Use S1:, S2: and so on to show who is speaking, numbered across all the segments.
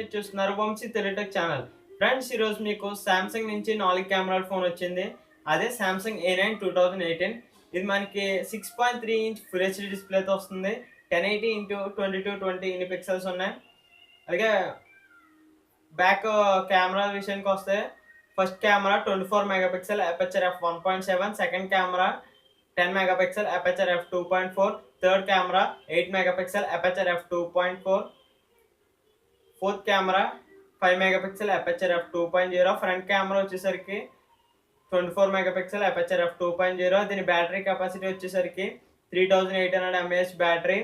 S1: మీరు చూస్తున్నారు Vamsi తెలుటెక్ channel. Friends, ఈరోజు మీకు సామ్సంగ్ నుంచి 4 కెమెరాల ఫోన్ వచ్చింది. అదే సామ్సంగ్ A9 2018. ఇది మనకి 6.3 ఇంచ్ ఫుల్ హెచ్డీ డిస్ప్లేతో వస్తుంది. 1080 x 2220 ఇన్ని పిక్సెల్స్ ఉన్నాయి. అలాగే బ్యాక్ కెమెరా విషయానికి వస్తే first camera 24 megapixel aperture f1.7, second camera 10 megapixel aperture f2.4, third camera 8 megapixel aperture f2.4, fourth camera 5 megapixel aperture f2.0, front camera వచ్చేసరికి 24 megapixel aperture f2.0. దీని battery capacity వచ్చేసరికి 3800 mAh battery.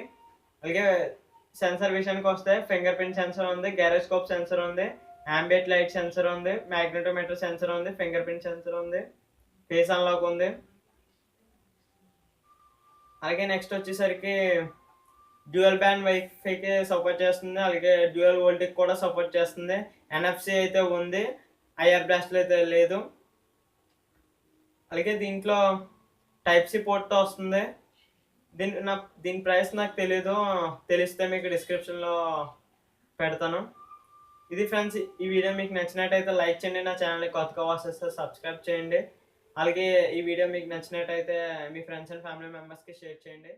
S1: అలాగే sensor విషయానికి వస్తే finger print sensor ఉంది, gyroscope sensor ఉంది, ambient light sensor ఉంది, magnetometer sensor ఉంది, ఫింగర్ ప్రింట్ సెన్సర్ ఉంది, ఫేస్ అన్లాక్ ఉంది. అలాగే నెక్స్ట్ వచ్చేసరికి డ్యూయల్ బ్యాండ్ వైఫైకి సపోర్ట్ చేస్తుంది. అలాగే డ్యూయల్ వోల్టేజ్ కూడా సపోర్ట్ చేస్తుంది. NFC అయితే ఉంది, ఐఆర్ బ్లాస్ట్లో అయితే లేదు. అలాగే దీంట్లో టైప్ సి పోర్ట్తో వస్తుంది. దీని ప్రైస్ నాకు తెలీదు, తెలిస్తే మీకు డిస్క్రిప్షన్లో పెడతాను. ఇది ఫ్రెండ్స్, ఈ వీడియో మీకు నచ్చినట్టయితే లైక్ చేయండి, నా ఛానల్ని కొత్తగా వస్తే సబ్స్క్రైబ్ చేయండి. అలాగే ఈ వీడియో మీకు నచ్చినట్టయితే మీ ఫ్రెండ్స్ అండ్ ఫ్యామిలీ మెంబర్స్కి షేర్ చేయండి.